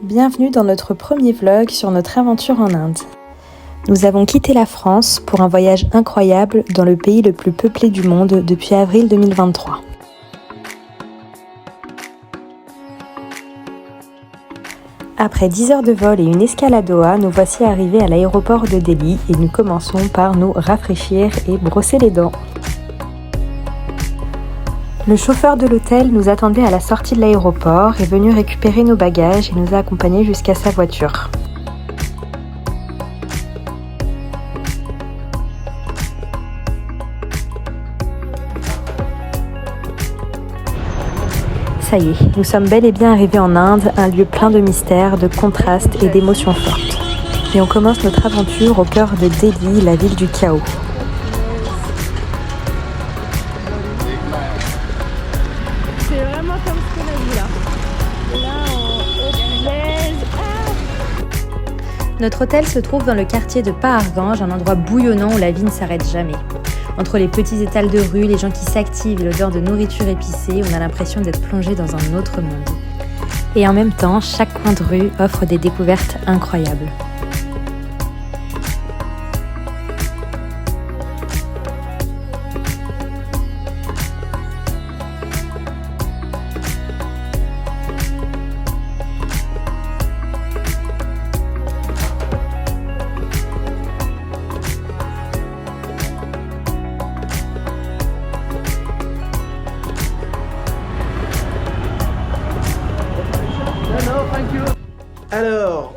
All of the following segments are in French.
Bienvenue dans notre premier vlog sur notre aventure en Inde. Nous avons quitté la France pour un voyage incroyable dans le pays le plus peuplé du monde depuis avril 2023. Après 10 heures de vol et une escale à Doha, nous voici arrivés à l'aéroport de Delhi et nous commençons par nous rafraîchir et brosser les dents. Le chauffeur de l'hôtel nous attendait à la sortie de l'aéroport, est venu récupérer nos bagages et nous a accompagnés jusqu'à sa voiture. Ça y est, nous sommes bel et bien arrivés en Inde, un lieu plein de mystères, de contrastes et d'émotions fortes. Et on commence notre aventure au cœur de Delhi, la ville du chaos. C'est vraiment comme ce qu'on a vu là. Là, on blaise. Notre hôtel se trouve dans le quartier de Paharganj, un endroit bouillonnant où la vie ne s'arrête jamais. Entre les petits étals de rue, les gens qui s'activent et l'odeur de nourriture épicée, on a l'impression d'être plongé dans un autre monde. Et en même temps, chaque coin de rue offre des découvertes incroyables. Alors,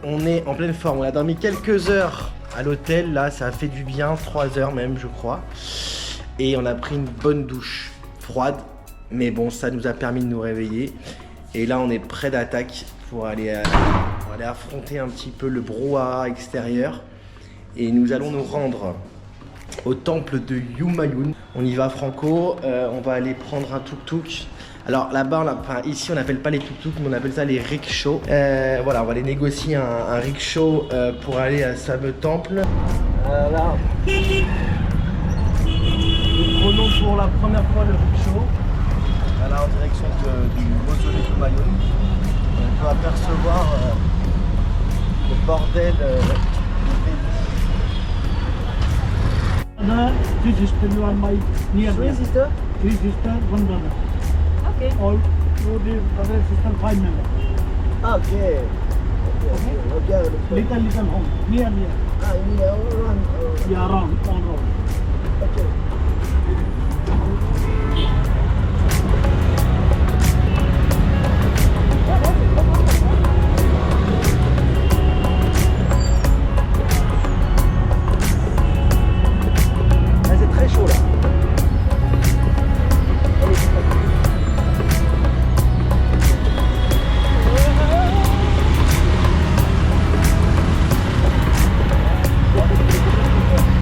on est en pleine forme, on a dormi quelques heures à l'hôtel, là ça a fait du bien, 3 heures même je crois. Et on a pris une bonne douche froide, mais bon ça nous a permis de nous réveiller. Et là on est prêt d'attaque pour aller affronter un petit peu le brouhaha extérieur. Et nous allons nous rendre au temple de Humayun. On y va franco, on va aller prendre un tuk-tuk. Alors là-bas, ici on n'appelle pas les tuk-tuk, mais on appelle ça les rickshaws. Voilà, on va aller négocier un rickshaw pour aller à ce fameux temple. Là, nous prenons pour la première fois le rickshaw. Voilà, en direction du mausolée de Humayun. On peut apercevoir le bordel du pays. Three sisters, one my near. Three sisters? Three sisters, one brother. Ok. All the brother sister 5 members. Ah, ok. Regarde le Little home near. Ah, il y a un Yeah, around all round. Ok. C'est très chaud là.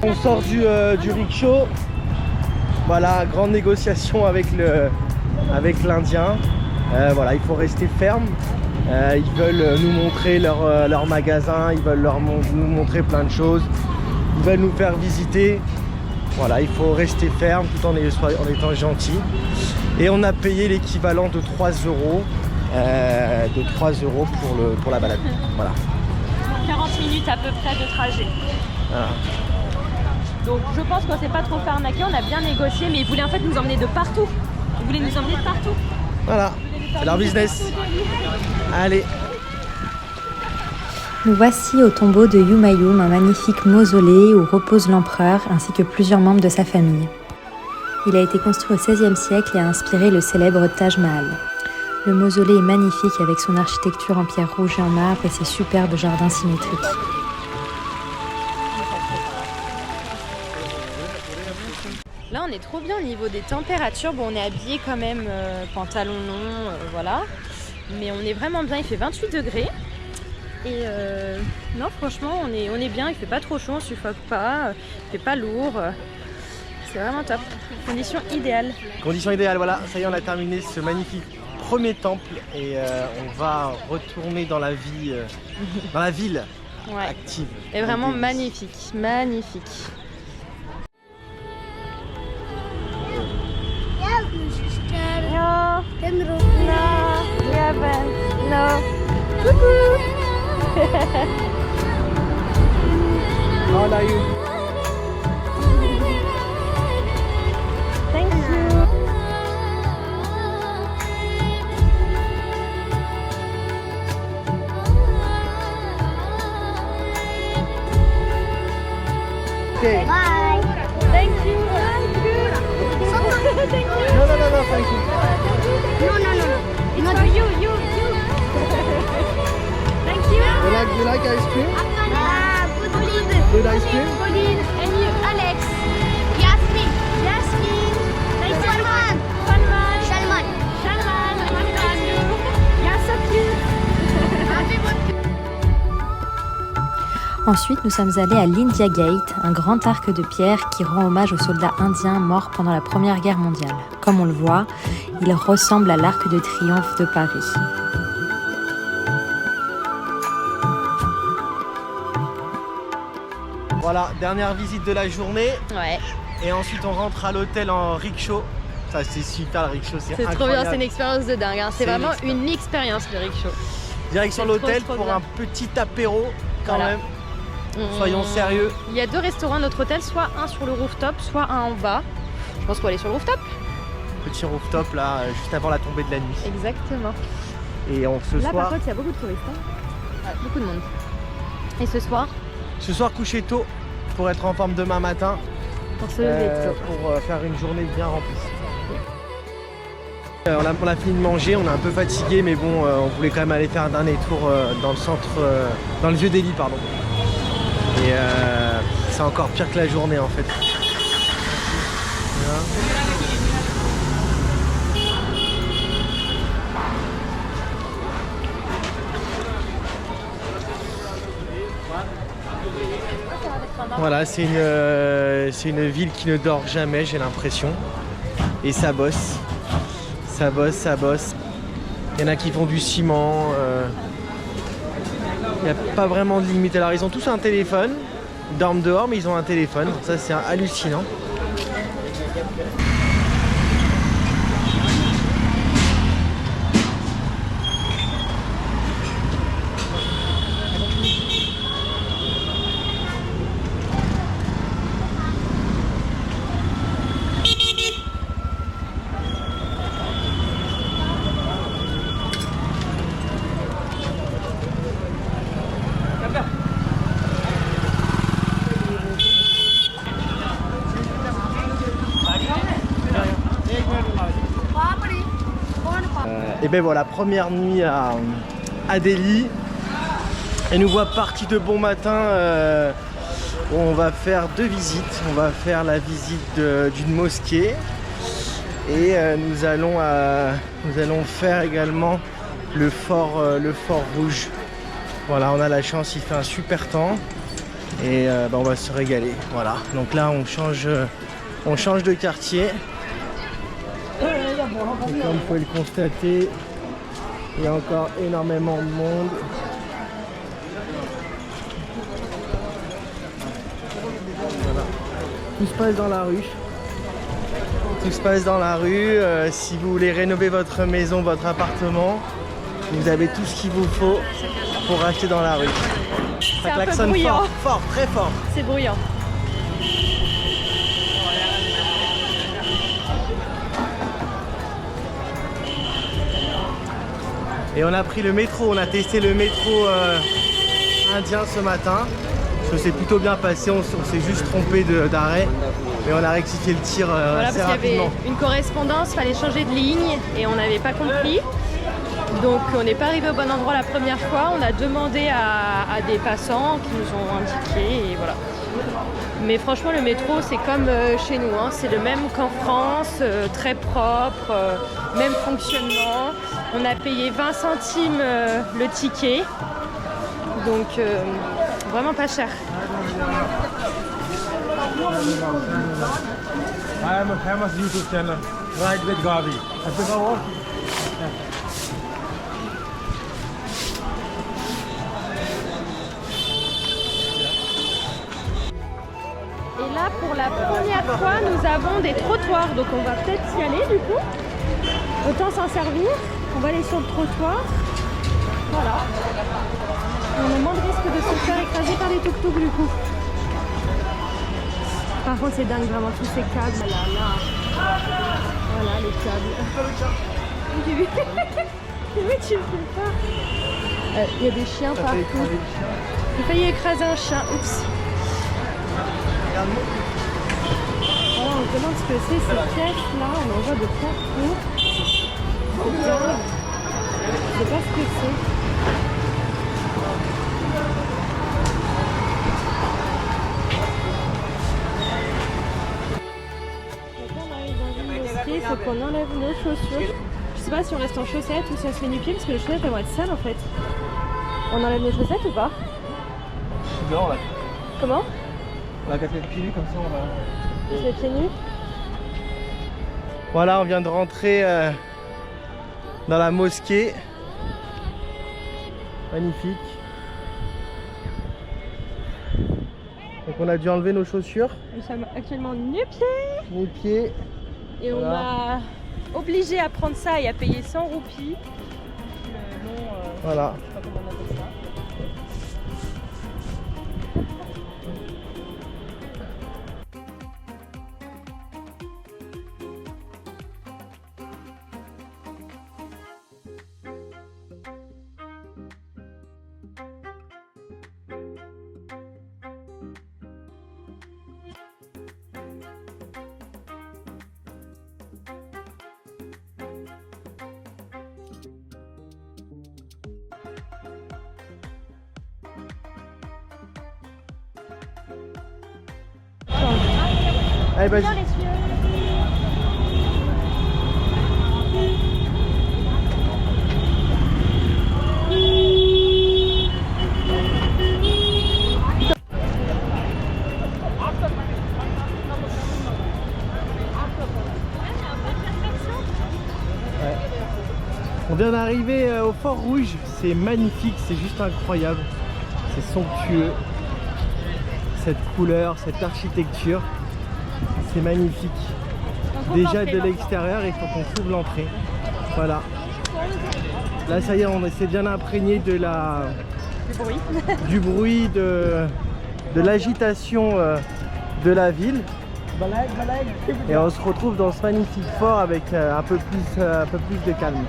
On sort du rickshaw. Voilà, grande négociation avec l'Indien. Voilà, il faut rester ferme. Ils veulent nous montrer leur magasin, ils veulent nous montrer plein de choses. Ils veulent nous faire visiter. Voilà, il faut rester ferme tout en étant gentil. Et on a payé l'équivalent de 3 euros. Pour la balade. Voilà. 40 minutes à peu près de trajet. Voilà. Donc je pense qu'on s'est pas trop fait arnaquer, on a bien négocié, mais ils voulaient en fait nous emmener de partout. Ils voulaient nous emmener de partout. Voilà, c'est leur business. Allez. Nous voici au tombeau de Humayun, un magnifique mausolée où repose l'empereur ainsi que plusieurs membres de sa famille. Il a été construit au XVIe siècle et a inspiré le célèbre Taj Mahal. Le mausolée est magnifique avec son architecture en pierre rouge et en marbre et ses superbes jardins symétriques. Là on est trop bien au niveau des températures. Bon on est habillé quand même, pantalon long, voilà. Mais on est vraiment bien, il fait 28 degrés. Et non franchement on est bien, il fait pas trop chaud, on suffoque pas, il fait pas lourd. C'est vraiment top. Conditions idéales. Condition idéale, voilà, ça y est on a terminé ce magnifique premier temple et on va retourner dans la vie, dans la ville Ouais. active. Et vraiment magnifique, magnifique. sister. No, Then no, we haven't. No. How old are you? Thank you. Okay. Bye. Thank you. Thank you. No, thank you. No. It's for you. Thank you. You like ice cream? Good. Good ice cream? Pauline, and you, Alex. Yasmin. Thank you. Salman. Salman. You're so cute. Ensuite, nous sommes allés à l'India Gate, un grand arc de pierre qui rend hommage aux soldats indiens morts pendant la Première Guerre mondiale. Comme on le voit, il ressemble à l'Arc de Triomphe de Paris. Voilà, dernière visite de la journée. Ouais, Et ensuite on rentre à l'hôtel en rickshaw. Ça c'est super le rickshaw, c'est c'est trop incroyable. bien, c'est une expérience de dingue. Hein. C'est C'est vraiment une une expérience le rickshaw. Direction c'est l'hôtel trop pour bien. un petit apéro quand Voilà. même. Soyons sérieux. Il y a 2 restaurants à notre hôtel, soit un sur le rooftop, soit un en bas. Je pense qu'on va aller sur le rooftop. Petit rooftop là, juste avant la tombée de la nuit. Exactement. Et ce Là par soir, contre, il y a beaucoup de touristes. Hein. Ouais, beaucoup de monde. Et ce soir, coucher tôt pour être en forme demain matin. pour se lever tôt. Pour faire une journée bien remplie. On a fini de manger, on est un peu fatigué, mais bon, on voulait quand même aller faire un dernier tour dans le centre, dans le vieux Delhi, pardon. Et c'est encore pire que la journée en fait. Voilà. Voilà, c'est une ville qui ne dort jamais, j'ai l'impression. Et ça bosse. Ça bosse. Il y en a qui font du ciment. Il n'y a pas vraiment de limite. Alors ils ont tous un téléphone. Ils dorment dehors mais ils ont un téléphone. Ça c'est hallucinant. Et ben voilà, première nuit à Delhi. Et nous voilà partis de bon matin. On va faire 2 visites. On va faire la visite d'une mosquée. Et nous allons faire également le fort rouge. Voilà, on a la chance, il fait un super temps. Et on va se régaler. Voilà, donc là on change de quartier. Et comme vous pouvez le constater, il y a encore énormément de monde. Voilà. Tout se passe dans la rue. Tout se passe dans la rue. Si vous voulez rénover votre maison, votre appartement, vous avez tout ce qu'il vous faut pour acheter dans la rue. Ça un peu klaxonne bruyant. fort, très fort. C'est bruyant. Et on a pris le métro, on a testé le métro indien ce matin. Ça s'est plutôt bien passé, on s'est juste trompé d'arrêt. Mais on a rectifié le tir Voilà, assez parce qu'il y rapidement. avait une correspondance, il fallait changer de ligne et on n'avait pas compris. Donc on n'est pas arrivé au bon endroit la première fois. On a demandé à des passants qui nous ont indiqué et voilà. Mais franchement le métro c'est comme chez nous, hein. C'est le même qu'en France, très propre, même fonctionnement. On a payé 20 centimes le ticket, donc vraiment pas cher. I am a famous YouTube channel, Ride with Gavi. Have you ever watched? Et là pour la première fois nous avons des trottoirs, donc on va peut-être y aller du coup. Autant s'en servir. On va aller sur le trottoir. Voilà. On a moins de risque de se faire écraser par les tuk-tuk du coup. Par contre c'est dingue vraiment tous ces câbles là. Voilà les câbles. J'ai vu. J'ai vu tu le fais pas. Il y a des chiens partout. J'ai failli écraser un chien. Oups. Voilà, on se demande ce que c'est ces pièces là. On en voit de partout. C'est dingue. Je sais pas ce que c'est. Il faut qu'on enlève nos chaussures. Je sais pas si on reste en chaussettes ou si on se fait nu-pied parce que les chaussettes elles vont être sales en fait. On enlève nos chaussettes ou pas? Non, là. Comment? On va casser les pieds nus comme ça on va. Les pieds nus. Voilà, on vient de rentrer dans la mosquée. Magnifique. Donc on a dû enlever nos chaussures. Nous sommes actuellement nu-pieds. Nu-pieds. Et on m'a obligé à prendre ça et à payer 100 roupies. Voilà. Je sais pas comment on appelle ça. Allez, vas-y. Bien les cieux. On vient d'arriver au Fort Rouge, c'est magnifique, c'est juste incroyable, c'est somptueux, cette couleur, cette architecture, c'est magnifique. Déjà de l'extérieur, il faut qu'on trouve l'entrée. Voilà. Là ça y est, on s'est bien imprégné de du bruit, de l'agitation de la ville. Et on se retrouve dans ce magnifique fort avec un peu plus de calme.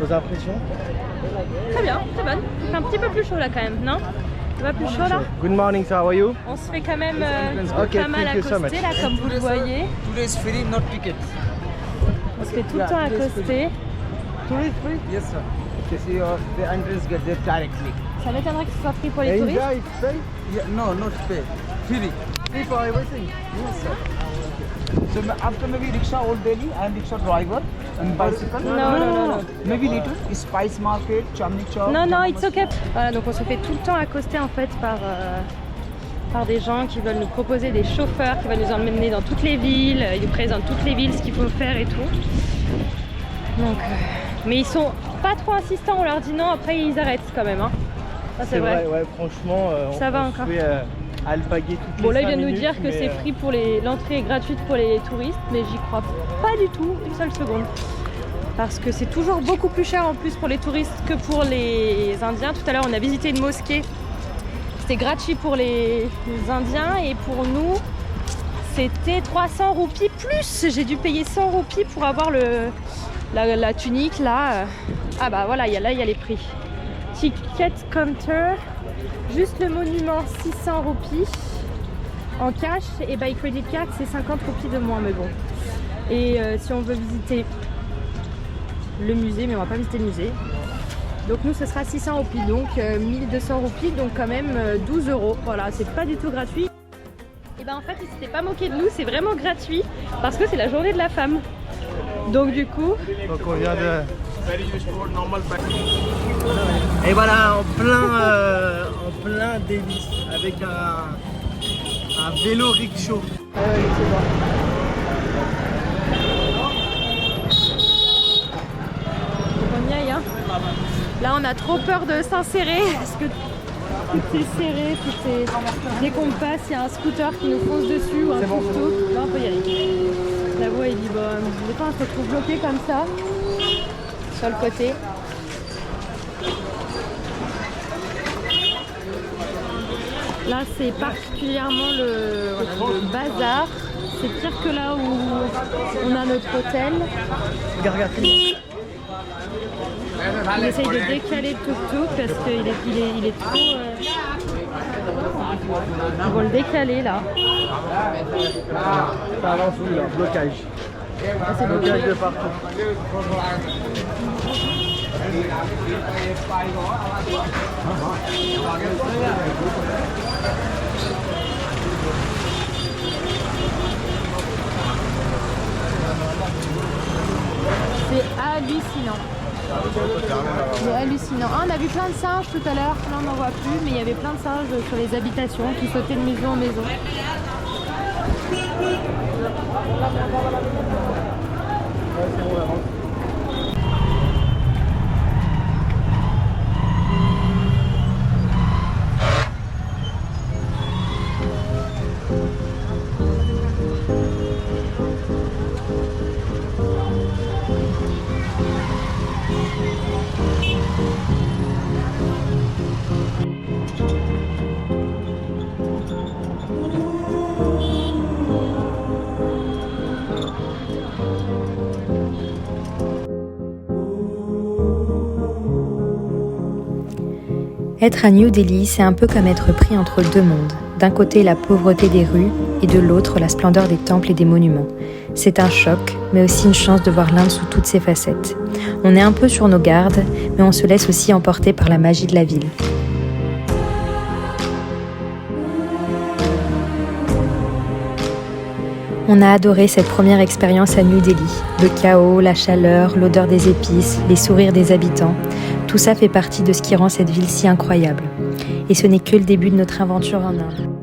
Vos impressions? Très bien, très bonne. Il fait un petit peu plus chaud là quand même, non? Ça va plus chaud là? Good morning, sir. How are you? On se fait quand même Okay, pas mal thank you so accoster much. là comme vous le voyez. Today is free, not tickets. On se fait tout le temps accoster. Tourist free? Yes, sir. You see, the entrance get there directly. Ça m'étonnerait que ce soit pris pour les touristes. Enjoy, pay? Yeah, no, not pay. Free. Free for everything. Yes, sir. So after maybe rickshaw Old Delhi and rickshaw driver and bicycle. No. Maybe later Spice Market, Chandni Chowk. Non, it's okay. Voilà, donc on se fait tout le temps accoster en fait par des gens qui veulent nous proposer des chauffeurs, qui veulent nous emmener dans toutes les villes. Ils nous présentent toutes les villes, ce qu'il faut faire et tout. Donc, mais ils sont pas trop insistants, on leur dit non, après ils arrêtent quand même. Hein. Ça, c'est vrai. Ouais, franchement, Ça va on encore. pouvait alpaguer toutes Bon les là il 5 vient de nous minutes, dire que mais, c'est free pour l'entrée est gratuite pour les touristes, mais j'y crois pas du tout, une seule seconde. Parce que c'est toujours beaucoup plus cher en plus pour les touristes que pour les Indiens. Tout à l'heure on a visité une mosquée, c'était gratuit pour les Indiens et pour nous c'était 300 roupies plus. J'ai dû payer 100 roupies pour avoir la tunique là. Ah bah voilà, là il y a les prix. Ticket counter, juste le monument 600 roupies en cash et by credit card c'est 50 roupies de moins, mais bon. Et si on veut visiter le musée, mais on va pas visiter le musée, donc nous ce sera 600 roupies, donc 1200 roupies, donc quand même 12 €. Voilà, c'est pas du tout gratuit. Et ben en fait ils s'étaient pas moqués de nous, c'est vraiment gratuit parce que c'est la journée de la femme. Donc du coup, donc on vient de... Et voilà, en plein délice, avec un vélo rickshaw. on y aille, hein. Là on a trop peur de s'insérer parce que tout est serré, tout est... Dès qu'on passe, il y a un scooter qui nous fonce dessus ou un tuk-tuk. Là on peut y aller. La voie il dit bon, des fois on se retrouve bloqué comme ça. sur le côté. Là, c'est particulièrement le bazar. C'est pire que là où on a notre hôtel. On essaye de décaler le tuk-tuk parce qu'il est trop... On va le décaler là. Ça avance où là? Blocage. Ah, c'est Blocage de partout. C'est hallucinant. C'est hallucinant. Ah, on a vu plein de singes tout à l'heure. Là, on n'en voit plus, mais il y avait plein de singes sur les habitations qui sautaient de maison en maison. Être à New Delhi, c'est un peu comme être pris entre deux mondes. D'un côté, la pauvreté des rues et de l'autre, la splendeur des temples et des monuments. C'est un choc, mais aussi une chance de voir l'Inde sous toutes ses facettes. On est un peu sur nos gardes, mais on se laisse aussi emporter par la magie de la ville. On a adoré cette première expérience à New Delhi. Le chaos, la chaleur, l'odeur des épices, les sourires des habitants. Tout ça fait partie de ce qui rend cette ville si incroyable. Et ce n'est que le début de notre aventure en Inde.